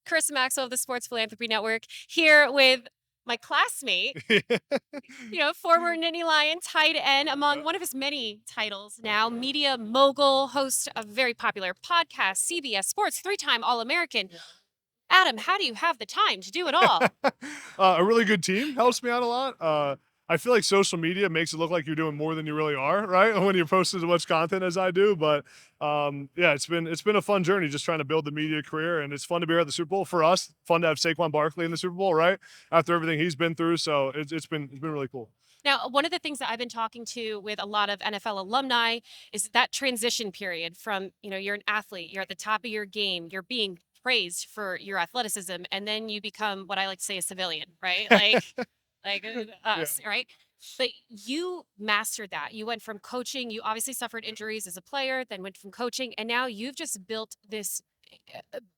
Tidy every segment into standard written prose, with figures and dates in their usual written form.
Chris Maxwell of the Sports Philanthropy Network, here with my classmate, former Nittany Lion tight end, among one of his many titles now, media mogul, host of very popular podcast, CBS Sports, three-time All-American. Adam, how do you have the time to do it all? A really good team helps me out a lot. I feel like social media makes it look like you're doing more than you really are, right? When you post as much content as I do. But yeah, it's been a fun journey just trying to build the media career, and it's fun to be here at the Super Bowl for us. Fun to have Saquon Barkley in the Super Bowl, right? After everything he's been through, so it's been really cool. Now, one of the things that I've been talking to with a lot of NFL alumni is that transition period from, you're an athlete, you're at the top of your game, you're being praised for your athleticism, and then you become what I like to say a civilian, right? Like Yeah. us, right? But you mastered that. You went from coaching, you obviously suffered injuries as a player, then went from coaching, and now you've just built this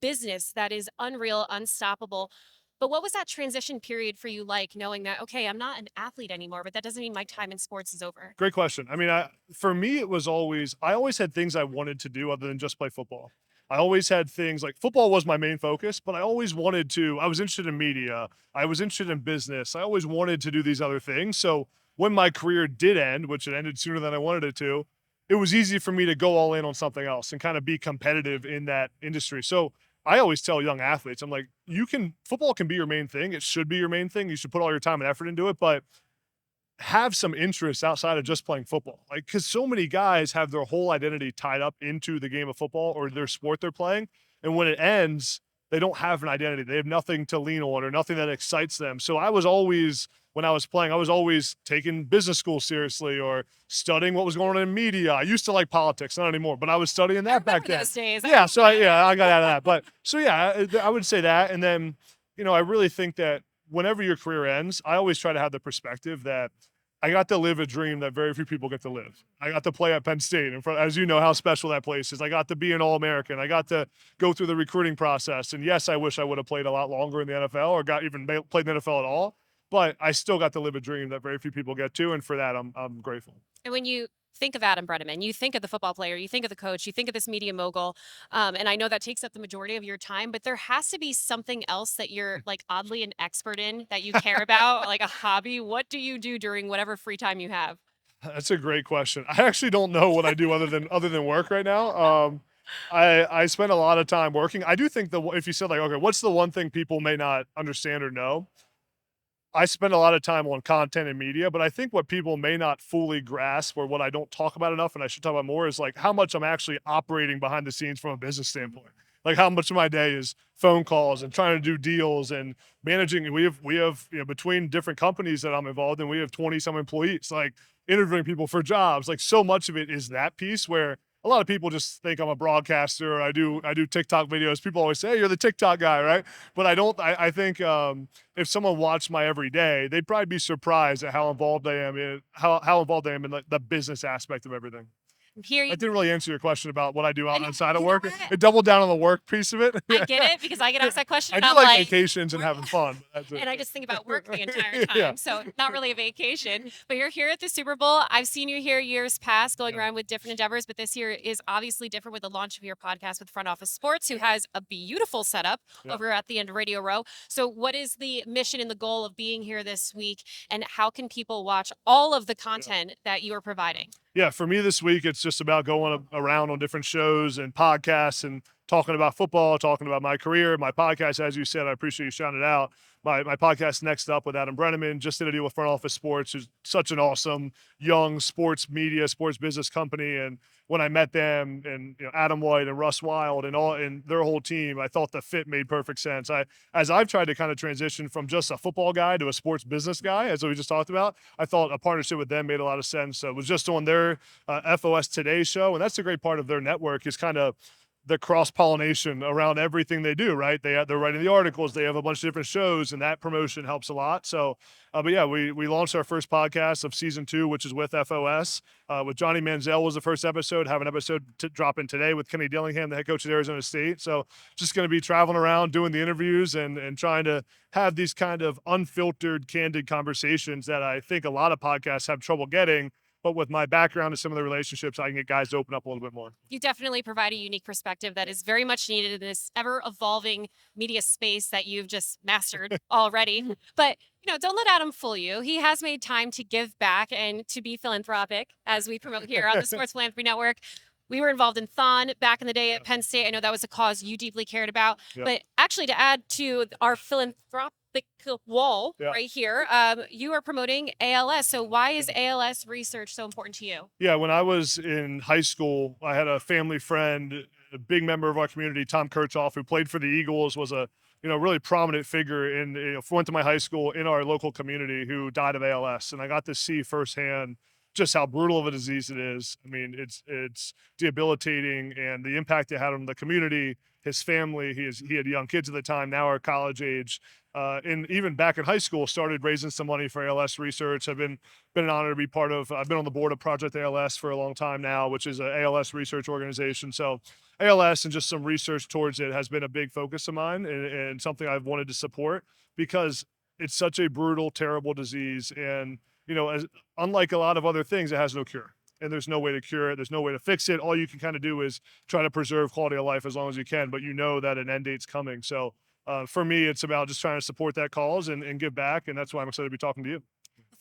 business that is unreal, unstoppable. But what was that transition period for you like, knowing that, okay, I'm not an athlete anymore, but that doesn't mean my time in sports is over? Great question. I mean, for me, it was I always had things I wanted to do other than just play football. I always had things like football was my main focus, but I always wanted to, I was interested in media. I was interested in business. I always wanted to do these other things. So when my career did end, which it ended sooner than I wanted it to, it was easy for me to go all in on something else and kind of be competitive in that industry. So I always tell young athletes, I'm like, football can be your main thing. It should be your main thing. You should put all your time and effort into it. But have some interest outside of just playing football. Like, because so many guys have their whole identity tied up into the game of football or their sport they're playing. And when it ends, they don't have an identity. They have nothing to lean on or nothing that excites them. So I was always, when I was playing, I was always taking business school seriously or studying what was going on in media. I used to like politics, not anymore, but I was studying I that back remember then. those days. Yeah. So I got out of that. But so yeah, I would say that. And then, I really think that whenever your career ends, I always try to have the perspective that I got to live a dream that very few people get to live. I got to play at Penn State, and as you know how special that place is. I got to be an All-American. I got to go through the recruiting process. And yes, I wish I would have played a lot longer in the NFL or got even played in the NFL at all. But I still got to live a dream that very few people get to, and for that, I'm grateful. And when you think of Adam Breneman, you think of the football player, you think of the coach, you think of this media mogul. And I know that takes up the majority of your time, but there has to be something else that you're like oddly an expert in that you care about, like a hobby. What do you do during whatever free time you have? That's a great question. I actually don't know what I do other than work right now. I spend a lot of time working. I do think if you said like, okay, what's the one thing people may not understand or know? I spend a lot of time on content and media, but I think what people may not fully grasp or what I don't talk about enough and I should talk about more is like how much I'm actually operating behind the scenes from a business standpoint. Like how much of my day is phone calls and trying to do deals and managing. We have between different companies that I'm involved in, we have 20 some employees, like interviewing people for jobs. Like so much of it is that piece where a lot of people just think I'm a broadcaster. I do TikTok videos. People always say, hey, you're the TikTok guy, right? But I don't. I think if someone watched my everyday, they'd probably be surprised at how involved I am in how involved I am in the business aspect of everything. Here I you didn't really answer your question about what I do and outside of you know work. what? It doubled down on the work piece of it. I get it because I get asked that question I and do I'm like like, vacations and having fun. But that's and I it. just think about work the entire Yeah. time. So not really a vacation, but you're here at the Super Bowl. I've seen you here years past going Yeah. around with different endeavors, but this year is obviously different with the launch of your podcast with Front Office Sports, who has a beautiful setup Yeah. over at the end of Radio Row. So what is the mission and the goal of being here this week? And how can people watch all of the content that you are providing? Yeah, for me this week, it's just about going around on different shows and podcasts and talking about football, talking about my career, my podcast. As you said, I appreciate you shouting it out. My podcast Next Up with Adam Breneman just did a deal with Front Office Sports, who's such an awesome young sports media, sports business company. And when I met them and Adam White and Russ Wild and their whole team, I thought the fit made perfect sense. As I've tried to kind of transition from just a football guy to a sports business guy, as we just talked about, I thought a partnership with them made a lot of sense. So it was just on their FOS Today show, and that's the great part of their network is kind of the cross pollination around everything they do. Right? They're writing the articles. They have a bunch of different shows, and that promotion helps a lot. So, but yeah, we launched our first podcast of season 2, which is with FOS. With Johnny Manziel was the first episode. Have an episode dropping today with Kenny Dillingham, the head coach at Arizona State. So just going to be traveling around doing the interviews and trying to have these kind of unfiltered, candid conversations that I think a lot of podcasts have trouble getting. but with my background and some of the relationships, I can get guys to open up a little bit more. You definitely provide a unique perspective that is very much needed in this ever evolving media space that you've just mastered already. But don't let Adam fool you. He has made time to give back and to be philanthropic, as we promote here on the Sports Philanthropy Network. We were involved in Thon back in the day at Penn State. I know that was a cause you deeply cared about. Yeah. But actually, to add to our philanthropic wall Yeah. right here, you are promoting ALS. So why is ALS research so important to you? Yeah, when I was in high school, I had a family friend, a big member of our community, Tom Kirchhoff, who played for the Eagles, was a really prominent figure in went to my high school in our local community, who died of ALS, and I got to see firsthand just how brutal of a disease it is. I mean, it's debilitating, and the impact it had on the community, his family. He had young kids at the time, now are college age, and even back in high school, started raising some money for ALS research. I've been an honor to be part of. I've been on the board of Project ALS for a long time now, which is an ALS research organization. So ALS and just some research towards it has been a big focus of mine, and something I've wanted to support because it's such a brutal, terrible disease. And, as unlike a lot of other things, it has no cure. And there's no way to cure it. There's no way to fix it. All you can kind of do is try to preserve quality of life as long as you can, but that an end date's coming. So for me, it's about just trying to support that cause and give back. And that's why I'm excited to be talking to you.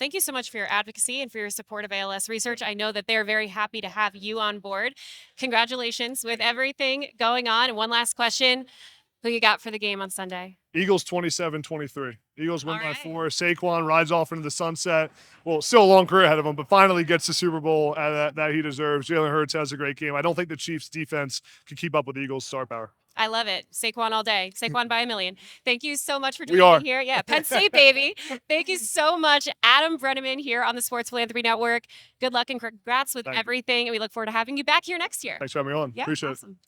Thank you so much for your advocacy and for your support of ALS research. I know that they're very happy to have you on board. Congratulations with everything going on. And one last question. Who you got for the game on Sunday? Eagles 27-23. Eagles win All by right. 4. Saquon rides off into the sunset. Well, still a long career ahead of him, but finally gets the Super Bowl that he deserves. Jalen Hurts has a great game. I don't think the Chiefs defense can keep up with the Eagles' star power. I love it. Saquon all day. Saquon by a million. Thank you so much for We joining are. me here. Yeah, Penn State, baby. Thank you so much, Adam Breneman here on the Sports Philanthropy Network. Good luck and congrats with Thank you. everything. And we look forward to having you back here next year. Thanks for having me on. Yeah, Appreciate it. awesome.